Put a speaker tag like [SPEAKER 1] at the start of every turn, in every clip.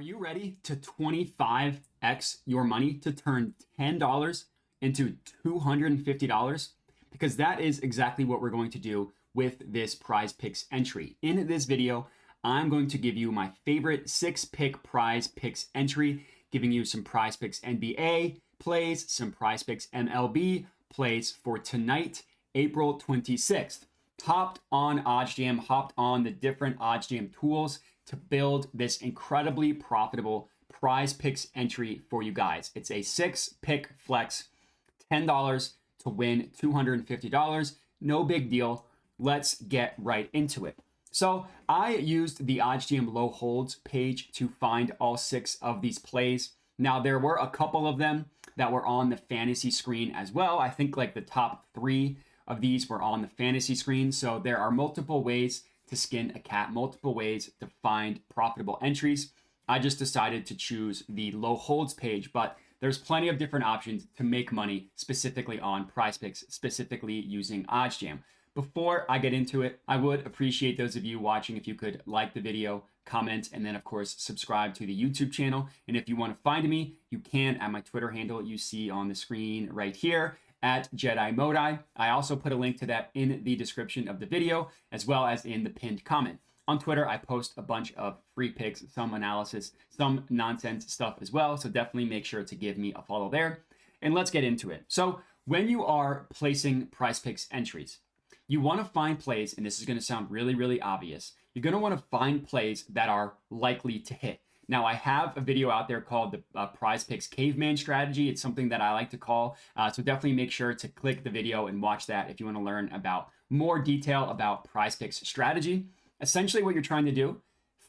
[SPEAKER 1] you ready to 25x your money to turn $10 into $250? Because that is exactly what we're going to do with this PrizePicks entry. In this video, I'm going to give you my favorite 6-pick PrizePicks entry, giving you some PrizePicks NBA plays, some PrizePicks MLB plays for tonight, April 26th. Hopped on OddsJam, hopped on the different OddsJam tools to build this incredibly profitable PrizePicks entry for you guys. It's a 6-pick flex, $10 to win $250. No big deal. Let's get right into it. So I used the OddsJam low holds page to find all 6 of these plays. Now there were a couple of them that were on the fantasy screen as well. I think like the top 3 of these were on the fantasy screen. So there are multiple ways to skin a cat, multiple ways to find profitable entries. I just decided to choose the low holds page, but there's plenty of different options to make money specifically on PrizePicks, specifically using OddsJam. Before I get into it, I would appreciate those of you watching if you could like the video, comment, and then of course subscribe to the YouTube channel. And if you want to find me, you can at my Twitter handle you see on the screen right here, at Jedi Modi. I also put a link to that in the description of the video, as well as in the pinned comment. On Twitter, I post a bunch of free picks, some analysis, some nonsense stuff as well. So definitely make sure to give me a follow there. And let's get into it. So when you are placing PrizePicks entries, you want to find plays, and this is going to sound really, really obvious. You're going to want to find plays that are likely to hit. Now, I have a video out there called the PrizePicks Caveman Strategy. It's something that I like to call. So definitely make sure to click the video and watch that if you want to learn about more detail about PrizePicks strategy. Essentially, what you're trying to do,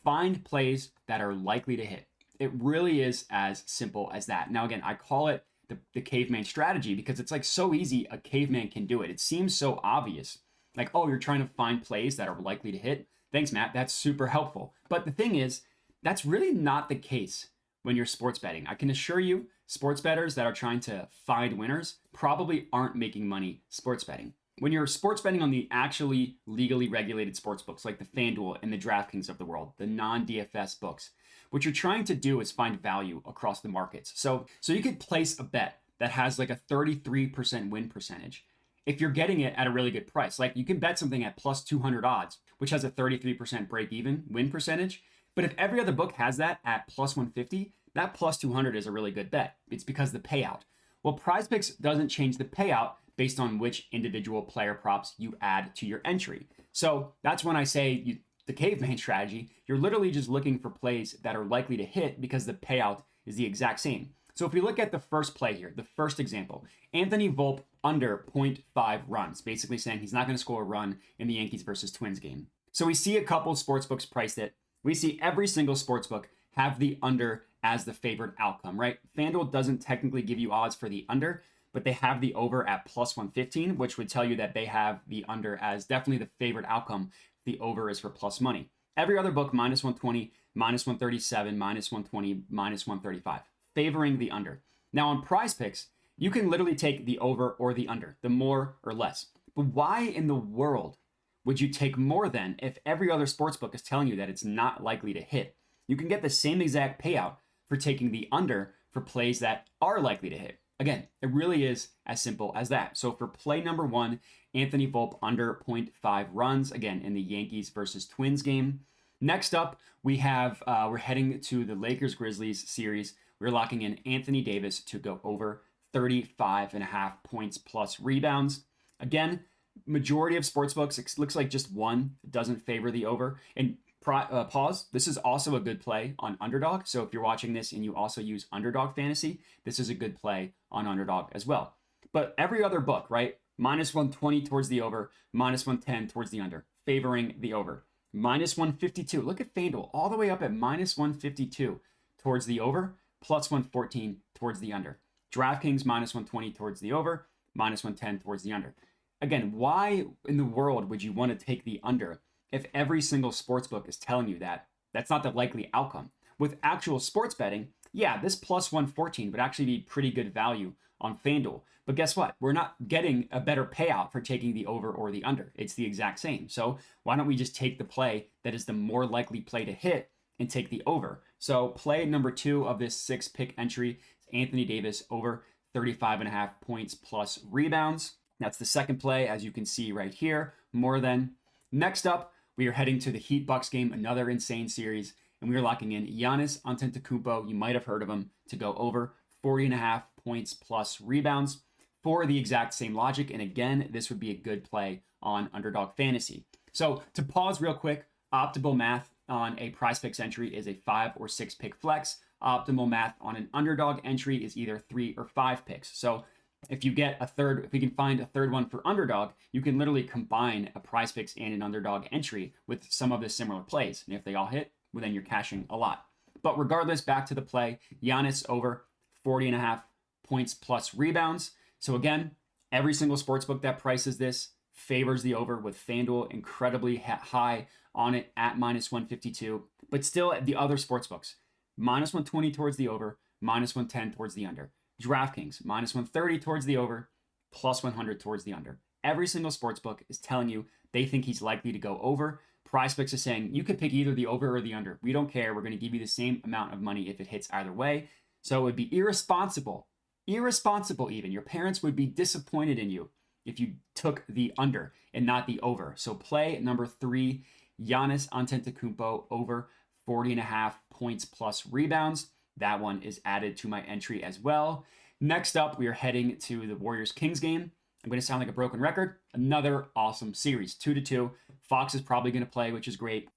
[SPEAKER 1] find plays that are likely to hit. It really is as simple as that. Now, again, I call it the caveman strategy because it's like so easy a caveman can do it. It seems so obvious. Like, oh, you're trying to find plays that are likely to hit. Thanks, Matt. That's super helpful. But the thing is, that's really not the case when you're sports betting. I can assure you, sports bettors that are trying to find winners probably aren't making money sports betting. When you're sports betting on the actually legally regulated sports books like the FanDuel and the DraftKings of the world, the non-DFS books, what you're trying to do is find value across the markets. So you could place a bet that has like a 33% win percentage if you're getting it at a really good price. Like you can bet something at plus 200 odds, which has a 33% break even win percentage. But if every other book has that at plus 150, that plus 200 is a really good bet. It's because the payout. Well, PrizePicks doesn't change the payout based on which individual player props you add to your entry. So that's when I say the caveman strategy, you're literally just looking for plays that are likely to hit because the payout is the exact same. So if we look at the first play here, the first example, Anthony Volpe under 0.5 runs, basically saying he's not going to score a run in the Yankees versus Twins game. So we see a couple sportsbooks priced it. We see every single sportsbook have the under as the favored outcome, right? FanDuel doesn't technically give you odds for the under, but they have the over at plus 115, which would tell you that they have the under as definitely the favored outcome. The over is for plus money. Every other book, minus 120, minus 137, minus 120, minus 135, favoring the under. Now on PrizePicks, you can literally take the over or the under, the more or less. But why in the world would you take more than if every other sportsbook is telling you that it's not likely to hit? You can get the same exact payout for taking the under for plays that are likely to hit. Again, it really is as simple as that. So for play number 1, Anthony Volpe under 0.5 runs, again, in the Yankees versus Twins game. Next up, we have, we're heading to the Lakers-Grizzlies series. We're locking in Anthony Davis to go over 35.5 points plus rebounds. Again, majority of sportsbooks, it looks like just one doesn't favor the over. And pause, this is also a good play on Underdog. So if you're watching this and you also use Underdog Fantasy, this is a good play on Underdog as well. But every other book, right? Minus 120 towards the over, minus 110 towards the under, favoring the over. Minus 152, look at FanDuel, all the way up at minus 152 towards the over, plus 114 towards the under. DraftKings minus 120 towards the over, minus 110 towards the under. Again, why in the world would you want to take the under if every single sportsbook is telling you that that's not the likely outcome? With actual sports betting, yeah, this plus 114 would actually be pretty good value on FanDuel. But guess what? We're not getting a better payout for taking the over or the under. It's the exact same. So why don't we just take the play that is the more likely play to hit and take the over. So play number 2 of this 6-pick entry is Anthony Davis over 35.5 points plus rebounds. That's the second play, as you can see right here, more than. Next up, we are heading to the Heat Bucks game, another insane series, and we are locking in Giannis Antetokounmpo, you might have heard of him, to go over 40.5 points plus rebounds for the exact same logic. And again, this would be a good play on Underdog Fantasy. So to pause real quick, optimal math on a PrizePicks entry is a 5 or 6 pick flex. Optimal math on an underdog entry is either 3 or 5 picks. So if you get a third, if we can find a third one for underdog, you can literally combine a PrizePicks and an underdog entry with some of the similar plays. And if they all hit, well, then you're cashing a lot. But regardless, back to the play, Giannis over 40.5 points plus rebounds. So again, every single sportsbook that prices this favors the over, with FanDuel incredibly high on it at -152. But still, the other sportsbooks, -120 towards the over, -110 towards the under. DraftKings, -130 towards the over, +100 towards the under. Every single sportsbook is telling you they think he's likely to go over. PrizePicks is saying you could pick either the over or the under. We don't care. We're going to give you the same amount of money if it hits either way. So it would be irresponsible even. Your parents would be disappointed in you if you took the under and not the over. So play number 3, Giannis Antetokounmpo over 40.5 points plus rebounds. That one is added to my entry as well. Next up, we are heading to the Warriors-Kings game. I'm going to sound like a broken record. Another awesome series, 2-2. Fox is probably going to play, which is great.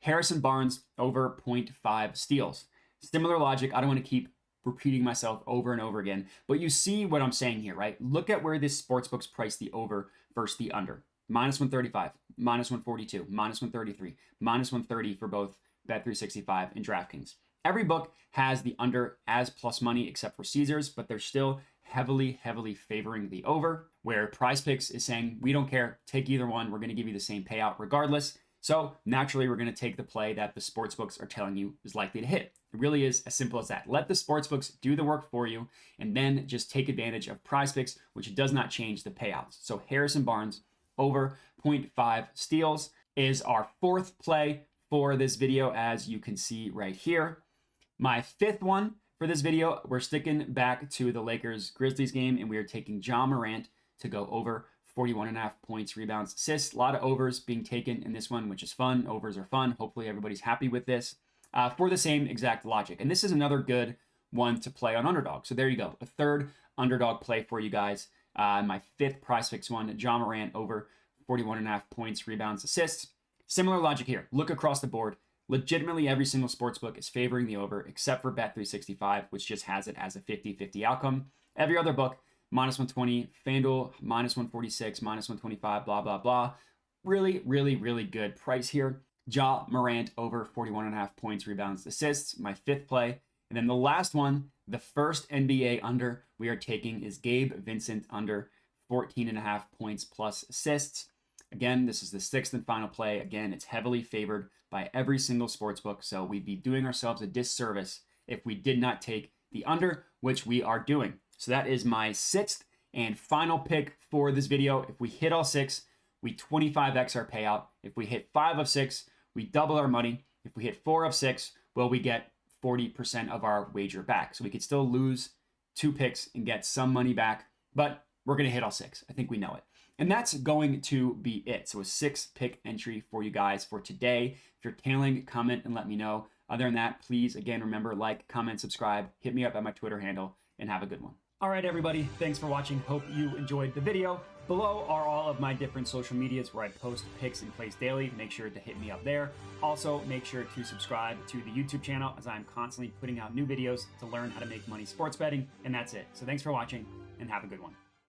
[SPEAKER 1] Harrison Barnes over 0.5 steals. Similar logic. I don't want to keep repeating myself over and over again, but you see what I'm saying here, right? Look at where this sportsbook's price the over versus the under. -135, -142, -133, -130 for both Bet365 and DraftKings. Every book has the under as plus money except for Caesars, but they're still heavily favoring the over, where PrizePicks is saying, we don't care, take either one, we're going to give you the same payout regardless. So naturally, we're going to take the play that the sportsbooks are telling you is likely to hit. It really is as simple as that. Let the sportsbooks do the work for you, and then just take advantage of PrizePicks, which does not change the payouts. So Harrison Barnes over 0.5 steals is our 4th play for this video, as you can see right here. My 5th one for this video, we're sticking back to the Lakers-Grizzlies game, and we are taking Ja Morant to go over 41.5 points, rebounds, assists. A lot of overs being taken in this one, which is fun. Overs are fun. Hopefully everybody's happy with this for the same exact logic. And this is another good one to play on underdog. So there you go. A 3rd underdog play for you guys. My 5th PrizePicks one, Ja Morant over 41.5 points, rebounds, assists. Similar logic here. Look across the board. Legitimately, every single sportsbook is favoring the over, except for Bet365, which just has it as a 50-50 outcome. Every other book, -120, FanDuel, -146, -125, blah, blah, blah. Really good price here. Ja Morant over 41.5 points, rebounds, assists, my 5th play. And then the last one, the first NBA under we are taking is Gabe Vincent under 14.5 points plus assists. Again, this is the 6th and final play. Again, it's heavily favored by every single sportsbook, so we'd be doing ourselves a disservice if we did not take the under, which we are doing. So that is my 6th and final pick for this video. If we hit all 6, we 25x our payout. If we hit 5 of 6, we double our money. If we hit 4 of 6, well, we get 40% of our wager back. So we could still lose 2 picks and get some money back, but we're going to hit all 6. I think we know it. And that's going to be it. So a 6-pick entry for you guys for today. If you're tailing, comment and let me know. Other than that, please, again, remember, like, comment, subscribe, hit me up at my Twitter handle, and have a good one. All right, everybody, thanks for watching. Hope you enjoyed the video. Below are all of my different social medias where I post picks and plays daily. Make sure to hit me up there. Also, make sure to subscribe to the YouTube channel, as I'm constantly putting out new videos to learn how to make money sports betting. And that's it. So thanks for watching, and have a good one.